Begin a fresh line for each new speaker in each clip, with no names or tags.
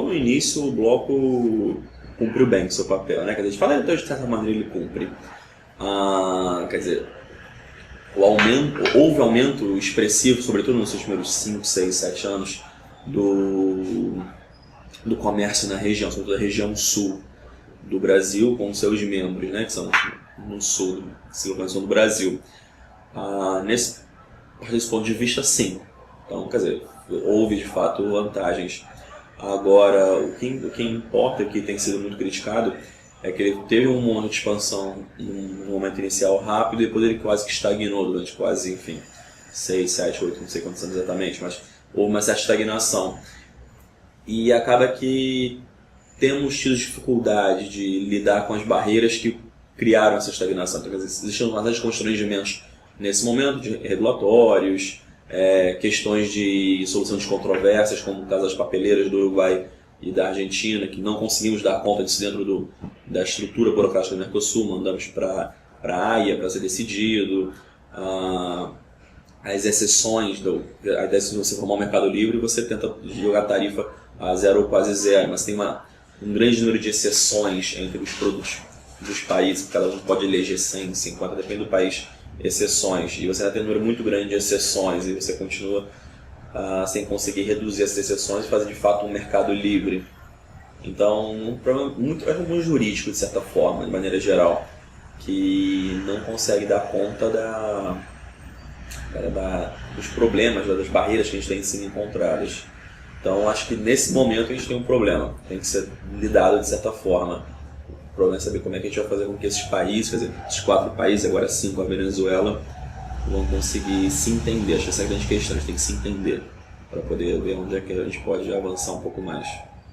logo no início o bloco cumpriu bem o seu papel, né? Quer dizer, a gente fala, então, de certa maneira ele cumpre. Quer dizer, houve aumento expressivo, sobretudo nos seus primeiros 5, 6, 7 anos, do comércio na região, sobretudo a região sul do Brasil, com seus membros, né, que são no sul do Brasil. Desse ponto de vista, sim. Então, quer dizer, houve de fato vantagens. Agora, o que importa, e que tem sido muito criticado, é que ele teve um momento de expansão num momento inicial rápido e depois ele quase que estagnou durante quase, enfim, 6, 7, 8, não sei quantos anos exatamente, mas houve uma certa estagnação. E acaba que temos tido dificuldade de lidar com as barreiras que criaram essa estagnação. Então, quer dizer, existem uma série de constrangimentos nesse momento, de regulatórios, questões de solução de controvérsias, como o caso das papeleiras do Uruguai e da Argentina, que não conseguimos dar conta disso dentro da estrutura burocrática do Mercosul, mandamos para a AIA para ser decidido. As exceções, a ideia de você formar um mercado livre, você tenta jogar a tarifa a zero ou quase zero, mas tem um grande número de exceções entre os produtos dos países, cada um pode eleger 100, 50, depende do país, exceções, e você ainda tem um número muito grande de exceções, e você continua sem conseguir reduzir essas exceções e fazer de fato um mercado livre. Então, um problema muito jurídico, de certa forma, de maneira geral, que não consegue dar conta dos problemas, das barreiras que a gente tem sendo encontradas. Então, acho que nesse momento a gente tem um problema, tem que ser lidado de certa forma. O problema é saber como é que a gente vai fazer com que esses países, quer dizer, esses 4 países, agora 5, a Venezuela, vão conseguir se entender. Acho que essa é a grande questão, a gente tem que se entender para poder ver onde é que a gente pode avançar um pouco mais.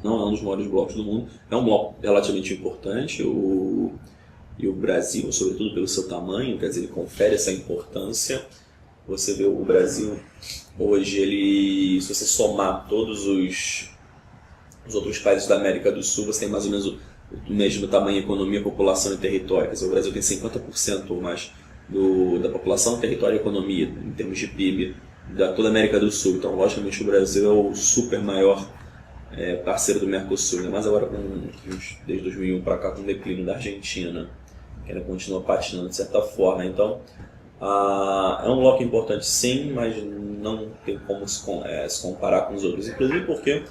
Não é um dos maiores blocos do mundo, é um bloco relativamente importante, e o Brasil, sobretudo pelo seu tamanho, quer dizer, ele confere essa importância. Você vê o Brasil hoje, se você somar todos os outros países da América do Sul, você tem mais ou menos o mesmo tamanho, economia, população e território. Quer dizer, o Brasil tem 50% ou mais da população, território e economia, em termos de PIB, da toda a América do Sul. Então, logicamente, o Brasil é o super maior parceiro do Mercosul, ainda mais agora desde 2001 para cá, com o declínio da Argentina, que ainda continua patinando de certa forma. Então, é um bloco importante sim, mas não tem como se comparar com os outros, inclusive porque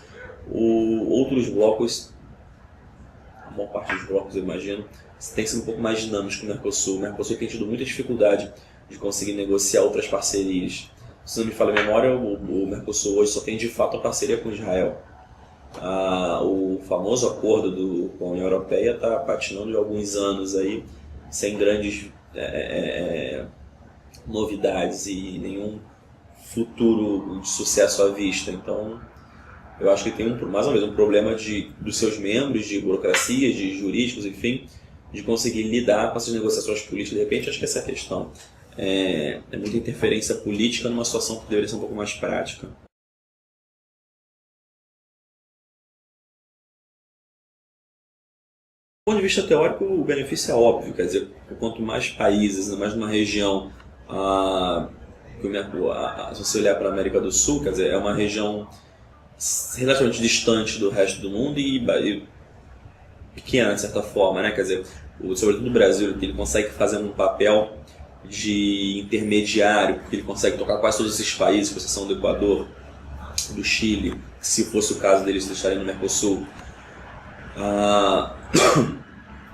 outros blocos, a maior parte dos blocos, eu imagino, tem sido um pouco mais dinâmico que o Mercosul. O Mercosul tem tido muita dificuldade de conseguir negociar outras parcerias. Se não me falha a memória, o Mercosul hoje só tem de fato a parceria com Israel. O famoso acordo com a União Europeia está patinando de alguns anos aí, sem grandes novidades e nenhum futuro de sucesso à vista. Então, eu acho que tem mais uma vez um problema dos seus membros, de burocracia, de jurídicos, enfim, de conseguir lidar com essas negociações políticas. De repente, acho que essa é a questão. É muita interferência política numa situação que deveria ser um pouco mais prática. Do ponto de vista teórico, o benefício é óbvio, quer dizer, quanto mais países, mais numa região, se você olhar para a América do Sul, quer dizer, é uma região relativamente distante do resto do mundo e pequena, de certa forma, né? Quer dizer, sobretudo o Brasil, ele consegue fazer um papel de intermediário, porque ele consegue tocar quase todos esses países, com exceção do Equador, do Chile, se fosse o caso deles estarem no Mercosul. A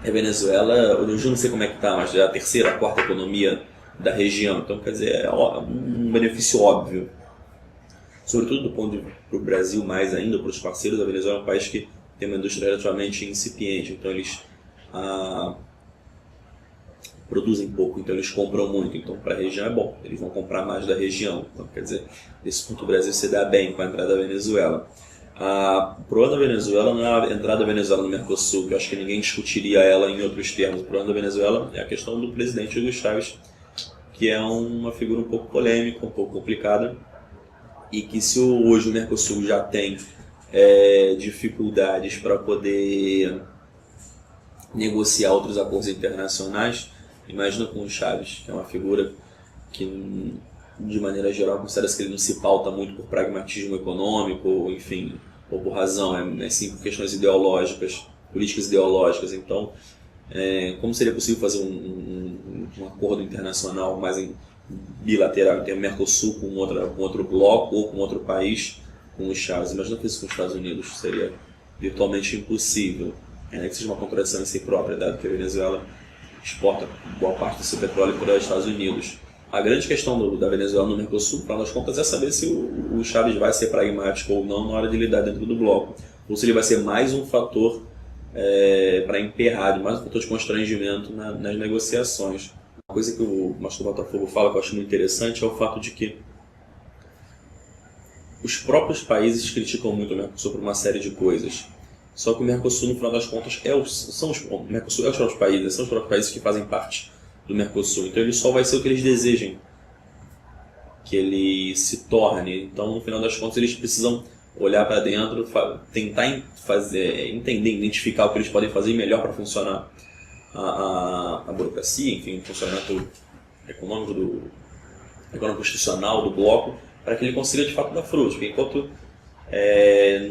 Venezuela, eu não sei como é que está, mas é a terceira, a quarta economia da região, então quer dizer, é um benefício óbvio. Sobretudo do ponto de vista para o Brasil, mais ainda para os parceiros, a Venezuela é um país que tem uma indústria relativamente incipiente, então eles produzem pouco, então eles compram muito, então para a região é bom, eles vão comprar mais da região, então quer dizer, nesse ponto o Brasil se dá bem com a entrada da Venezuela. O problema da Venezuela não é a entrada da Venezuela no Mercosul, que eu acho que ninguém discutiria ela em outros termos. O problema da Venezuela é a questão do presidente Hugo Chávez, que é uma figura um pouco polêmica, um pouco complicada, e que se hoje o Mercosul já tem dificuldades para poder negociar outros acordos internacionais, imagina com o Chávez, que é uma figura que, de maneira geral, considera-se que ele não se pauta muito por pragmatismo econômico, enfim, ou por razão, é sim por questões ideológicas, políticas ideológicas. Então, como seria possível fazer um acordo internacional mais bilateral entre o Mercosul com outro bloco ou com outro país, com os Chaves? Imagina isso com os Estados Unidos, seria virtualmente impossível. Que seja uma contradição em si própria, dado que a Venezuela exporta boa parte do seu petróleo para os Estados Unidos. A grande questão da Venezuela no Mercosul, afinal das contas, é saber se o Chaves vai ser pragmático ou não na hora de lidar dentro do bloco, ou se ele vai ser mais um fator para emperrar, mais um fator de constrangimento nas negociações. Uma coisa que o Márcio Botafogo fala que eu acho muito interessante é o fato de que os próprios países criticam muito o Mercosul por uma série de coisas. Só que o Mercosul, no final das contas, o Mercosul é os próprios países, são os próprios países que fazem parte do Mercosul. Então ele só vai ser o que eles desejem que ele se torne. Então, no final das contas, eles precisam olhar para dentro, tentar entender, identificar o que eles podem fazer melhor para funcionar a burocracia, enfim, o funcionamento econômico constitucional do bloco, para que ele consiga de fato dar frutos. Porque enquanto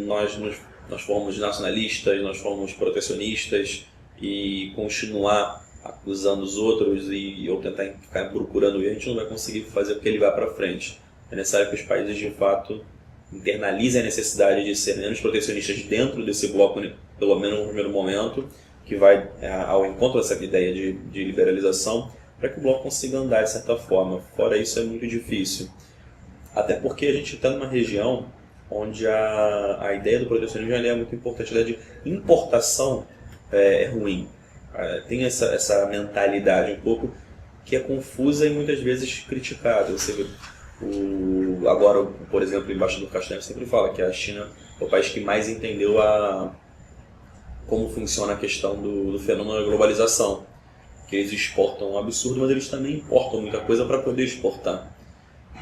nós formos nacionalistas, nós formos protecionistas e continuar acusando os outros ou tentar ficar procurando ele, a gente não vai conseguir fazer com que ele vá para frente. É necessário que os países de fato internalizem a necessidade de ser menos protecionistas dentro desse bloco, pelo menos no primeiro momento, que vai ao encontro dessa ideia de liberalização, para que o bloco consiga andar de certa forma. Fora isso é muito difícil. Até porque a gente está numa região onde a ideia do protecionismo é muito importante. A ideia de importação é ruim. Tem essa mentalidade um pouco que é confusa e muitas vezes criticada. Você vê, agora, por exemplo, o embaixador Castanho sempre fala que a China é o país que mais entendeu como funciona a questão do fenômeno da globalização. Que eles exportam um absurdo, mas eles também importam muita coisa para poder exportar.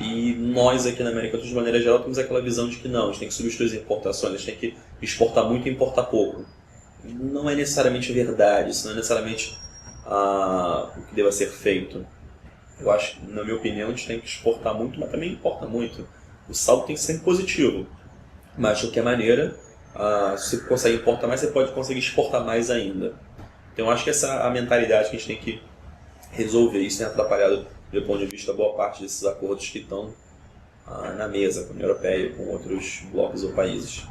E nós aqui na América, de maneira geral, temos aquela visão de que não, a gente tem que substituir as importações, a gente tem que exportar muito e importar pouco. Não é necessariamente verdade, isso não é necessariamente o que deva ser feito. Eu acho, na minha opinião, a gente tem que exportar muito, mas também importa muito. O saldo tem que ser positivo, mas de qualquer maneira, se você consegue importar mais, você pode conseguir exportar mais ainda. Então eu acho que essa é a mentalidade que a gente tem que resolver. Isso tem atrapalhado, do meu ponto de vista, boa parte desses acordos que estão na mesa com a União Europeia e com outros blocos ou países.